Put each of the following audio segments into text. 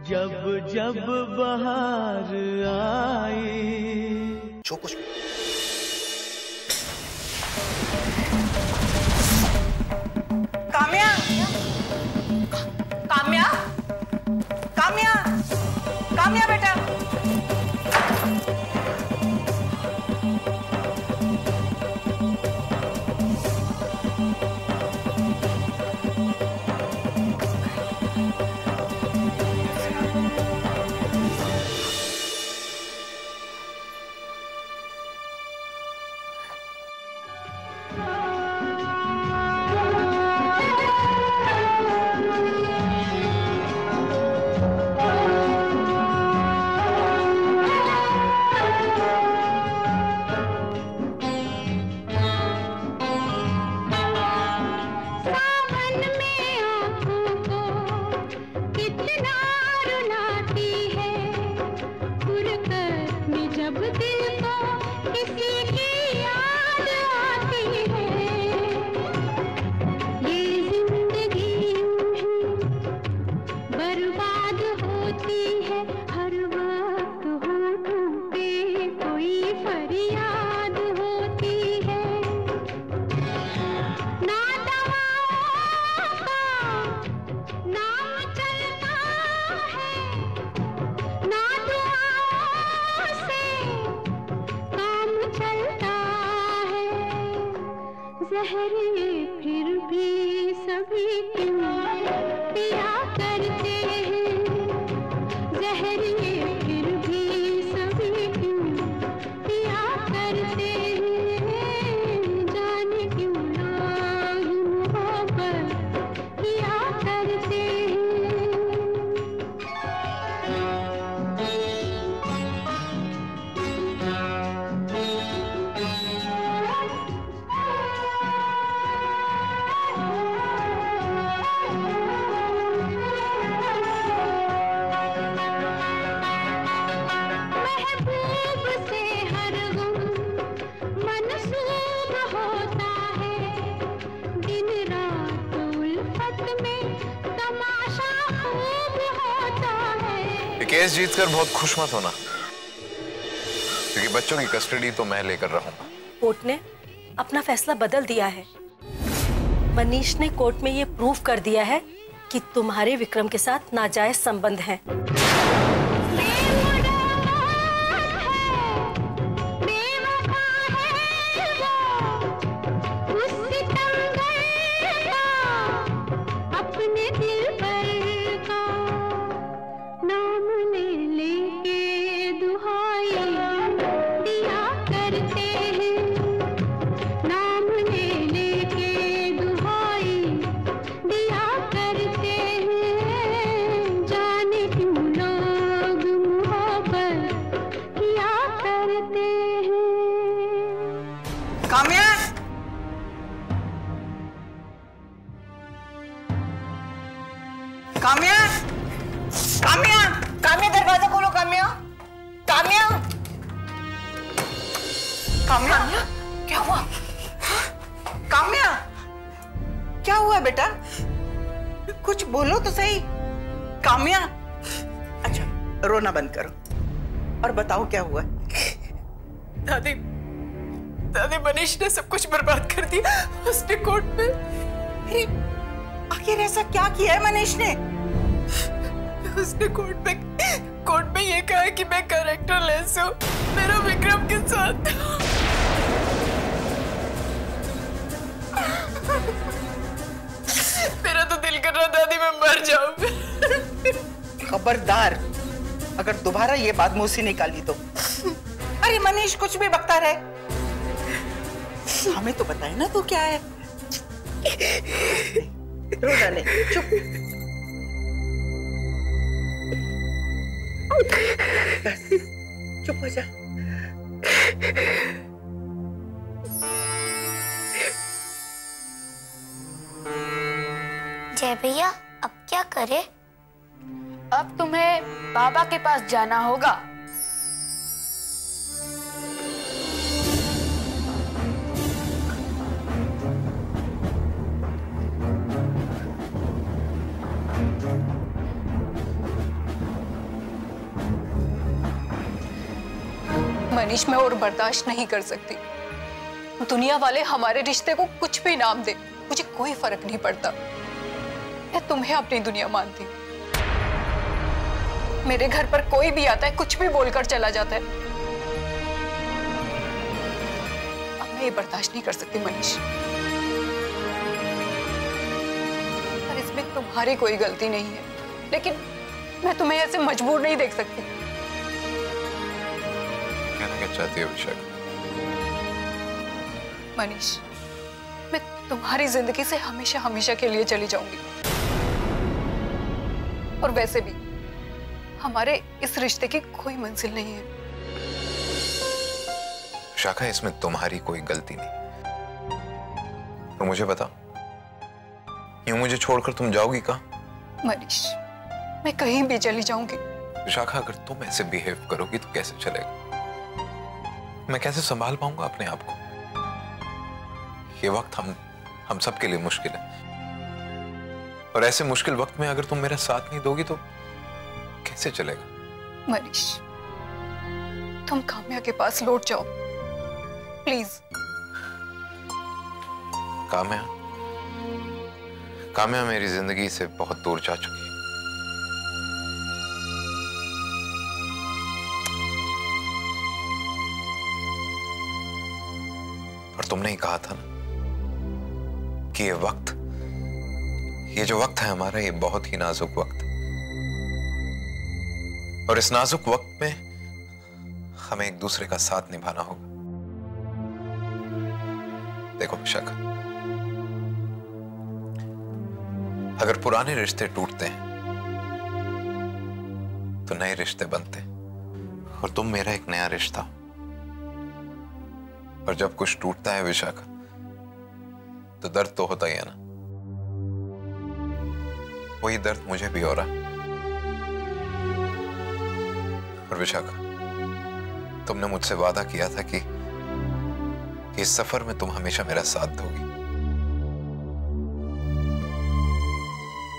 जब जब बहार आई। जो कुछ काम्या, काम्या, काम्या, काम्या बेटा। फिर भी सभी क्यों पिया करते हैं, जहरिए फिर भी सभी क्यों पिया करते हैं, जाने क्यों लोग मोहब्बत किया करते केस जीतकर बहुत खुश मत होना, क्योंकि बच्चों की कस्टडी तो मैं लेकर रहूंगा। कोर्ट ने अपना फैसला बदल दिया है। मनीष ने कोर्ट में ये प्रूव कर दिया है कि तुम्हारे विक्रम के साथ नाजायज संबंध हैं। काम्या, काम्या, काम्या, काम्या दरवाजा खोलो। काम्या, काम्या, काम्या, क्या हुआ? काम्या, क्या हुआ बेटा? कुछ बोलो तो सही। काम्या, अच्छा रोना बंद करो और बताओ क्या हुआ? दादी, दादी मनीष ने सब कुछ बर्बाद कर दिया उसने कोर्ट में। आखिर ऐसा क्या किया है मनीष ने? उसने कोर्ट में ये कहा है कि मैं कैरेक्टर लेस हूँ मेरा विक्रम के साथ। मेरा तो दिल कर रहा दादी मैं मर जाऊं। खबरदार अगर दोबारा ये बात मुंह से निकाली तो। अरे मनीष कुछ भी बकता रहे, हमें तो बताए ना तू क्या है। रो डाले, चुप। चुप हो जा। जय भैया, अब क्या करें? अब तुम्हें बाबा के पास जाना होगा। मनीष, मैं और बर्दाश्त नहीं कर सकती। दुनिया वाले हमारे रिश्ते को कुछ भी नाम दे, मुझे कोई फर्क नहीं पड़ता। मैं तुम्हें अपनी दुनिया मानती हूँ। मेरे घर पर कोई भी आता है, कुछ भी बोलकर चला जाता है। अब मैं ये बर्दाश्त नहीं कर सकती मनीष। पर इसमें तुम्हारी कोई गलती नहीं है, लेकिन मैं तुम्हें ऐसे मजबूर नहीं देख सकती। कहना क्या चाहती हो विशाखा? मनीष, मैं तुम्हारी जिंदगी से हमेशा हमेशा के लिए चली जाऊंगी। और वैसे भी हमारे इस रिश्ते की कोई मंजिल नहीं है। विशाखा, इसमें तुम्हारी कोई गलती नहीं। तो मुझे बताओ, यूं मुझे छोड़कर तुम जाओगी कहाँ? मनीष, मैं कहीं भी चली जाऊंगी। विशाखा, अगर तुम ऐसे बिहेव करोगी तो कैसे चलेगा? मैं कैसे संभाल पाऊंगा अपने आप को? ये वक्त हम सब के लिए मुश्किल है, और ऐसे मुश्किल वक्त में अगर तुम मेरा साथ नहीं दोगी तो कैसे चलेगा? मनीष, तुम काम्या के पास लौट जाओ प्लीज। काम्या मेरी जिंदगी से बहुत दूर जा चुकी है। और तुमने ही कहा था ना कि ये जो वक्त है हमारा, ये बहुत ही नाजुक वक्त है, और इस नाजुक वक्त में हमें एक दूसरे का साथ निभाना होगा। देखो विशाखा, अगर पुराने रिश्ते टूटते हैं तो नए रिश्ते बनते हैं, और तुम मेरा एक नया रिश्ता हो। और जब कुछ टूटता है विशाखा, तो दर्द तो होता ही है ना। वही दर्द मुझे भी हो रहा है। और विशाखा, तुमने मुझसे वादा किया था कि इस सफर में तुम हमेशा मेरा साथ दोगी,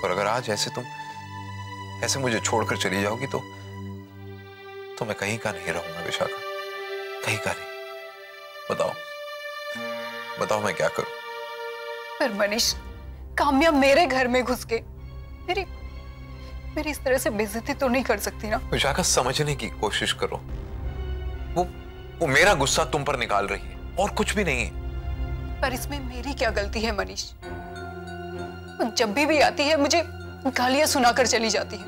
और अगर आज ऐसे मुझे छोड़कर चली जाओगी तो मैं कहीं का नहीं रहूंगा विशाखा, कहीं का नहीं। बताओ मैं क्या करूं? पर मनीष, काम्या मेरे घर में घुस के मेरी इस तरह से बेइज्जती तो नहीं कर सकती ना? विशाखा, समझने की कोशिश करो। वो मेरा गुस्सा तुम पर निकाल रही है, और कुछ भी नहीं है। पर इसमें मेरी क्या गलती है मनीष? जब भी आती है मुझे गालियां सुनाकर चली जाती है।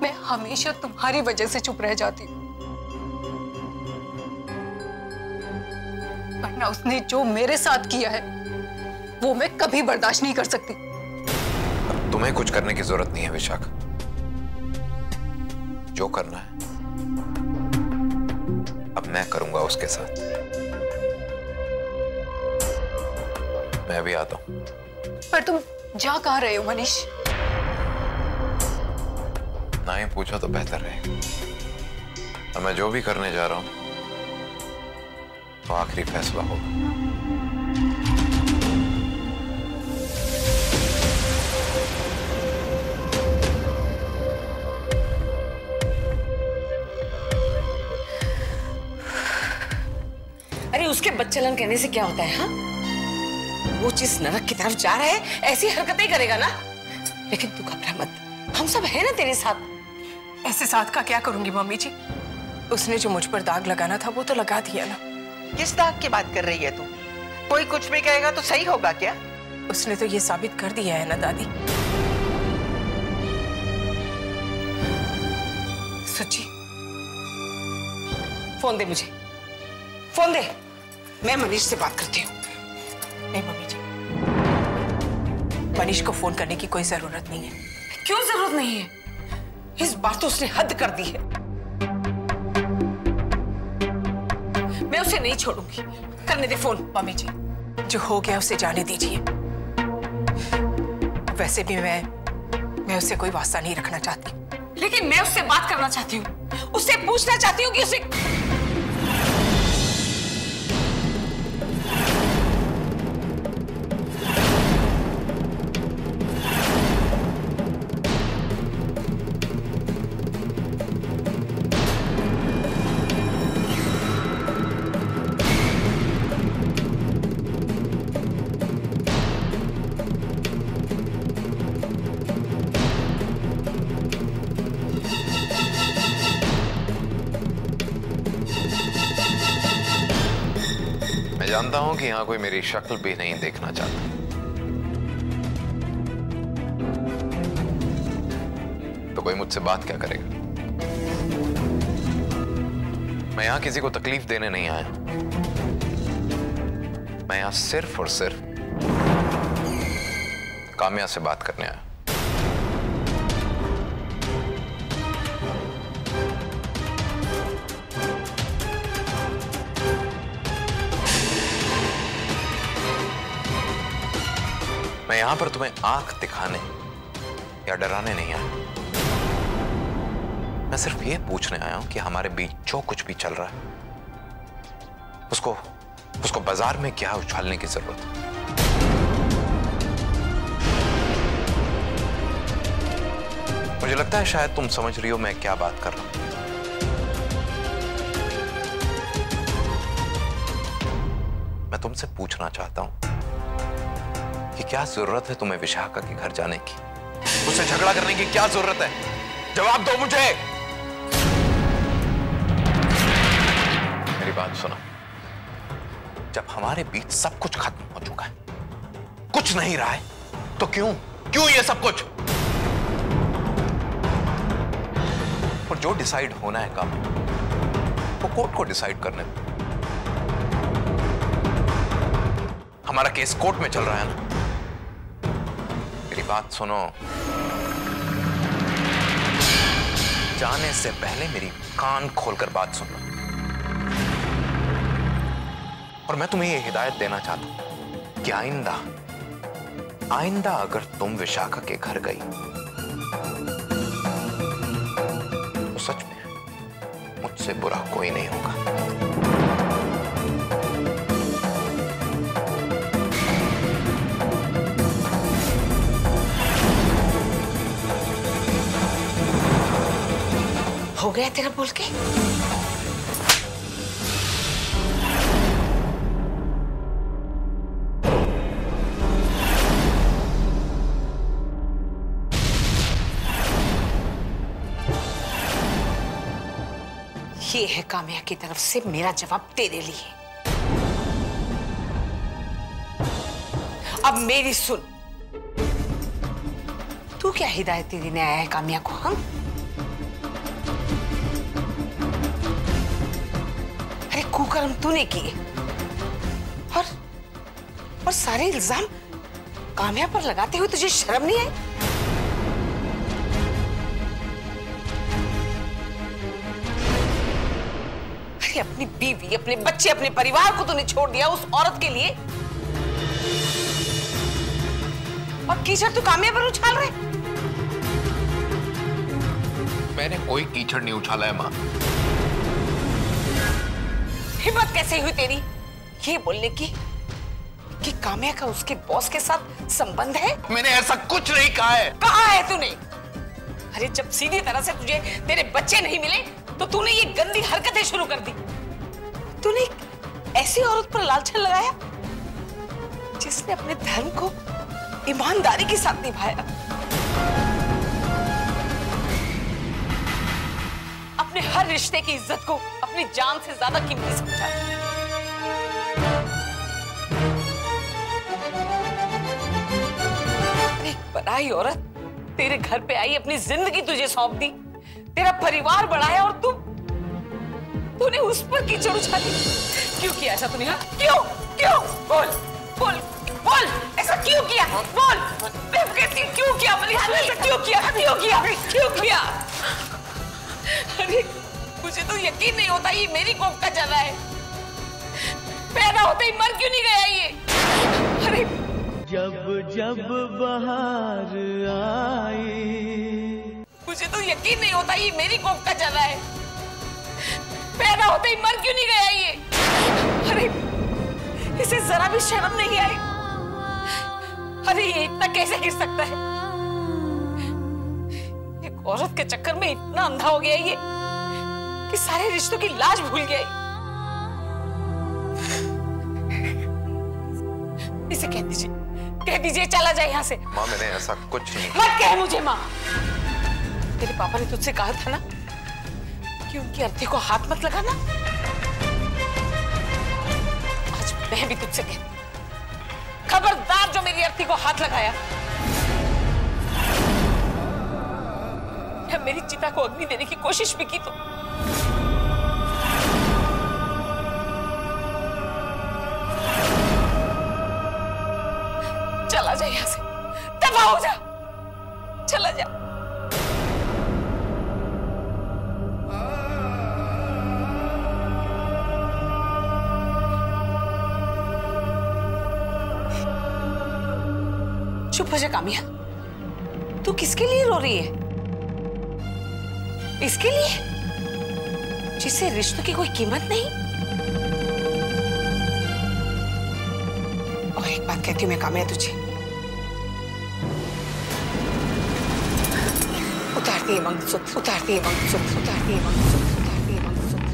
मैं हमेशा तुम्हारी वजह से चुप रह जाती हूँ, वरना उसने जो मेरे साथ किया है वो मैं कभी बर्दाश्त नहीं कर सकती। अब तुम्हें कुछ करने की जरूरत नहीं है विशाखा। जो करना है अब मैं करूंगा उसके साथ। मैं भी आता हूं। पर तुम जा कहां रहे हो मनीष? ना ही पूछो तो बेहतर रहेगा। और मैं जो भी करने जा रहा हूं तो आखिरी फैसला होगा। अरे उसके बच्चलन कहने से क्या होता है? हाँ, वो जिस नरक की तरफ जा रहा है ऐसी हरकतें करेगा ना। लेकिन तू घबरा मत, हम सब है ना तेरे साथ। ऐसे साथ का क्या करूंगी मम्मी जी? उसने जो मुझ पर दाग लगाना था वो तो लगा दिया ना। किस दाग की बात कर रही है तू? कोई कुछ भी कहेगा तो सही होगा क्या? उसने तो ये साबित कर दिया है ना दादी। सच्ची? फोन दे मुझे, फोन दे, मैं मनीष से बात करती हूँ। नहीं मम्मी जी, मनीष को फोन करने की कोई जरूरत नहीं है। क्यों जरूरत नहीं है? इस बार तो उसने हद कर दी है। मैं उसे नहीं छोड़ूंगी। करने दे फोन। मम्मी जी, जो हो गया उसे जाने दीजिए। वैसे भी मैं उससे कोई वास्ता नहीं रखना चाहती, लेकिन मैं उससे बात करना चाहती हूँ, उससे पूछना चाहती हूँ कि उसे जानता हूं कि यहां कोई मेरी शक्ल भी नहीं देखना चाहता, तो कोई मुझसे बात क्या करेगा? मैं यहां किसी को तकलीफ देने नहीं आया, मैं यहां सिर्फ और सिर्फ काम्या से बात करने आया। मैं यहां पर तुम्हें आंख दिखाने या डराने नहीं आया, मैं सिर्फ ये पूछने आया हूं कि हमारे बीच जो कुछ भी चल रहा है उसको बाजार में क्या उछालने की जरूरत है। मुझे लगता है शायद तुम समझ रही हो मैं क्या बात कर रहा हूं। मैं तुमसे पूछना चाहता हूं कि क्या जरूरत है तुम्हें विशाखा के घर जाने की? उससे झगड़ा करने की क्या जरूरत है? जवाब दो मुझे। मेरी बात सुनो, जब हमारे बीच सब कुछ खत्म हो चुका है, कुछ नहीं रहा है, तो क्यों ये सब कुछ? और जो डिसाइड होना है काम, वो कोर्ट को डिसाइड करने दो। हमारा केस कोर्ट में चल रहा है ना। मेरी बात सुनो, जाने से पहले मेरी कान खोलकर बात सुन लो। और मैं तुम्हें यह हिदायत देना चाहता हूं कि आइंदा अगर तुम विशाखा के घर गई तो सच में मुझसे बुरा कोई नहीं होगा। हो गया तेरा बोल के? ये है काम्या की तरफ से मेरा जवाब तेरे लिए। अब मेरी सुन, तू क्या हिदायत देने आया है काम्या को? हम अरे कुकर्म तूने किए और सारे इल्जाम काम्या पर लगाते हुए तुझे शर्म नहीं आई? अरे अपनी बीवी, अपने बच्चे, अपने परिवार को तूने छोड़ दिया उस औरत के लिए, और कीचड़ तू काम्या पर उछाल रहे? मैंने कोई कीचड़ नहीं उछाला है मां। हिम्मत कैसे हुई तेरी ये बोलने की कि काम्या का उसके बॉस के साथ संबंध है? मैंने ऐसा कुछ नहीं कहा है। कहा है तूने। अरे जब सीधी तरह से तुझे तेरे बच्चे नहीं मिले तो तूने ये गंदी हरकतें शुरू कर दी। तूने एक ऐसी औरत पर लालछन लगाया जिसने अपने धर्म को ईमानदारी के साथ निभाया, अपने हर रिश्ते की इज्जत को अपनी जान से ज्यादा कीमती समझा। एक पराई औरत तेरे घर पे आई, अपनी जिंदगी तुझे सौंप दी, तेरा परिवार बढ़ाया, और तूने उस पर कीचड़ उछाली। क्यों किया ऐसा तूने? क्यों क्यों? बोल बोल बोल, ऐसा क्यों किया? बोल, क्यों किया मनीष? ऐसा क्यों किया? क्यों किया? क्यों किया? अरे मुझे तो यकीन नहीं होता ये मेरी कोख का चला है। पैदा होते ही मर क्यों नहीं गया ये? अरे जब जब बहार आई, मुझे तो यकीन नहीं होता ये मेरी कोख का चला है। पैदा होते ही मर क्यों नहीं गया ये? अरे इसे जरा भी शर्म नहीं आई? अरे ये इतना कैसे गिर सकता है? एक औरत के चक्कर में इतना अंधा हो गया ये कि सारे रिश्तों की लाज भूल गया। इसे कह दीजिए चला जाए यहाँ से। माँ मैंने ऐसा कुछ नहीं। मत कह मुझे माँ। तेरे पापा ने तुझसे कहा था ना कि उनकी अर्थी को हाथ मत लगाना। आज मैं भी तुझसे कहती, खबरदार जो मेरी अर्थी को हाथ लगाया या मेरी चिता को अग्नि देने की कोशिश भी की तो चला जा यहां से, दफा हो जा, चला जा। चुप हो जा कामिया, तू किसके लिए रो रही है? इसके लिए जिससे रिश्तों की कोई कीमत नहीं। और एक बात कहती हूं मैं कामिया तुझे, उतारती है मंगलसूत्र, उतारती है मंगलसूत्र, उतारती है मंगलसूत्र, उतारती है मंगलसूत्र, उतारती है मंगलसूत्र।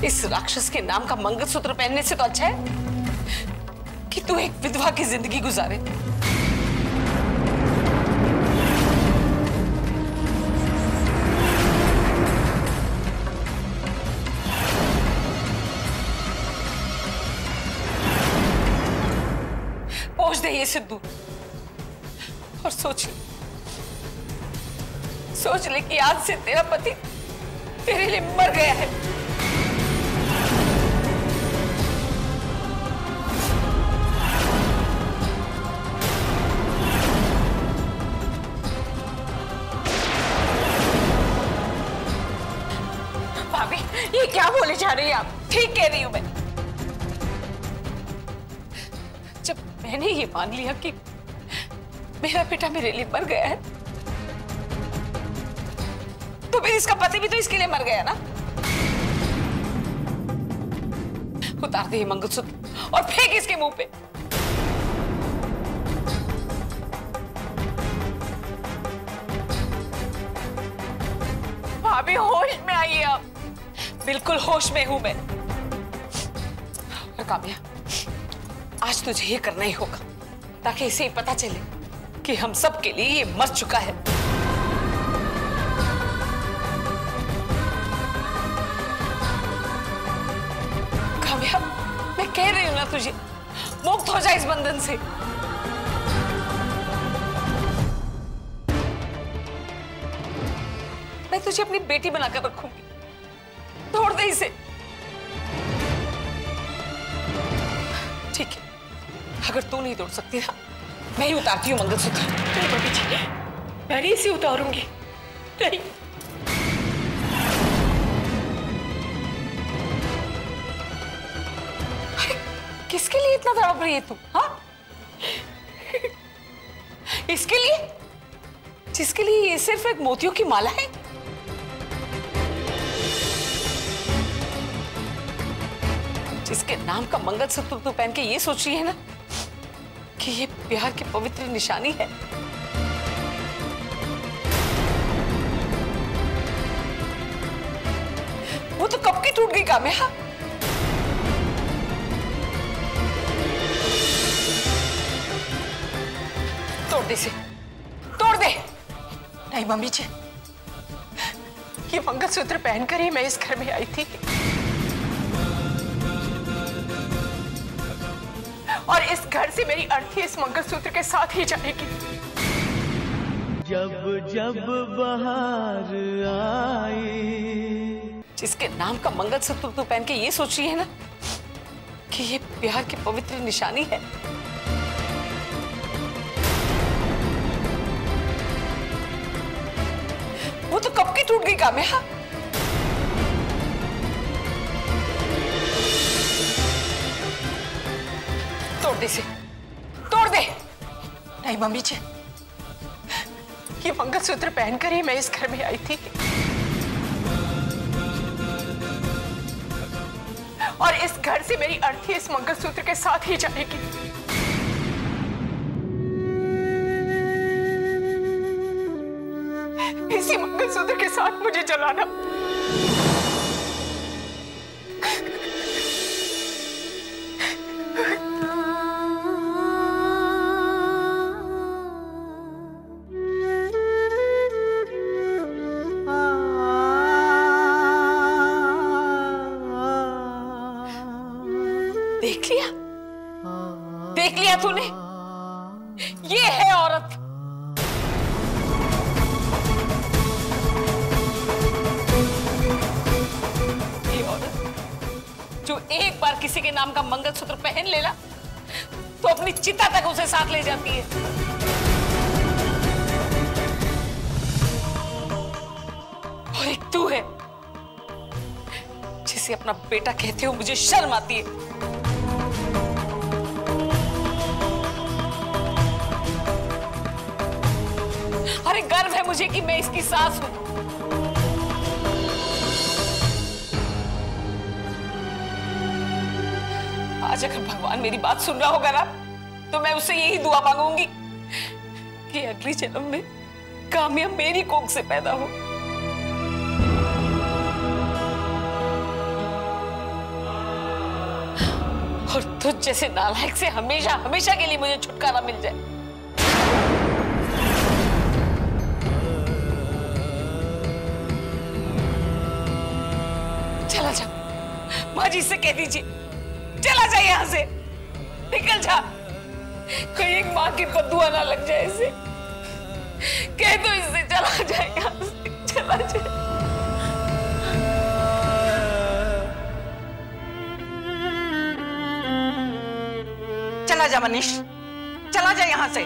इस राक्षस के नाम का मंगलसूत्र पहनने से तो अच्छा है कि तू एक विधवा की जिंदगी गुजारे। पहुंच दे ये सिद्धू और सोच ले कि आज से तेरा पति तेरे लिए मर गया है। भाभी ये क्या बोले जा रही है आप? ठीक कह रही हूं मैं। जब मैंने ये मान लिया कि मेरा बेटा मेरे लिए मर गया है तो फिर इसका पति भी तो इसके लिए मर गया ना। उतार दे ये मंगलसूत्र और फेंक इसके मुंह पे। भाभी होश में आइए आप। बिल्कुल होश में हूं मैं। कामिया आज तुझे ये करना ही होगा ताकि इसे पता चले कि हम सब के लिए ये मर चुका है। कामिया मैं कह रही हूं ना तुझे, मुक्त हो जा इस बंधन से। मैं तुझे अपनी बेटी बनाकर रखूंगी, तोड़ दे इसे। ठीक है, अगर तू नहीं तोड़ सकती ना, मैं ही उतारती हूँ मंगलसूत्र। नहीं भाभी जी, मैं नहीं इसे उतारूंगी। नहीं। किसके लिए इतना तड़प रही है तू? हाँ? इसके लिए जिसके लिए ये सिर्फ एक मोतियों की माला है? जिसके नाम का मंगलसूत्र तू पहन के ये सोच रही है ना कि ये प्यार की पवित्र निशानी है। वो तो कब की टूट गई कामिया। तोड़ दे इसे, तोड़ दे। नहीं मम्मी जी, ये मंगलसूत्र पहनकर ही मैं इस घर में आई थी और इस घर से मेरी अर्थी इस मंगलसूत्र के साथ ही जाएगी। जब जब बहार आई। जिसके नाम का मंगलसूत्र तू पहन के ये सोच रही है ना कि ये प्यार की पवित्र निशानी है। वो तो कब की टूट गई कामिया। तोड़ दे इसे, तोड़ दे। नहीं मम्मी जी, ये मंगलसूत्र पहनकर ही मैं इस घर में आई थी और इस घर से मेरी अर्थी इस मंगलसूत्र के साथ ही जाएगी। इसी मंगलसूत्र के साथ मुझे जलाना। देख लिया? देख लिया तूने? ये है औरत। ये औरत जो एक बार किसी के नाम का मंगलसूत्र पहन लेना तो अपनी चिता तक उसे साथ ले जाती है। और एक तू है जिसे अपना बेटा कहते हो मुझे शर्म आती है। अरे गर्व है मुझे कि मैं इसकी सास हूं। आज अगर भगवान मेरी बात सुन रहा होगा ना तो मैं उससे यही दुआ मांगूंगी कि अगली जन्म में कामया मेरी कोख से पैदा हो। और तुझ जैसे नालायक से हमेशा हमेशा के लिए मुझे छुटकारा मिल जाए। चला जा, माँ जी से कह दीजिए चला जा यहां से, निकल जा। कहीं एक माँ की बदुआ ना लग जाए इसे। कह दो इससे चला जाए यहां से, चला जाए। चला जा मनीष, चला जा यहां से।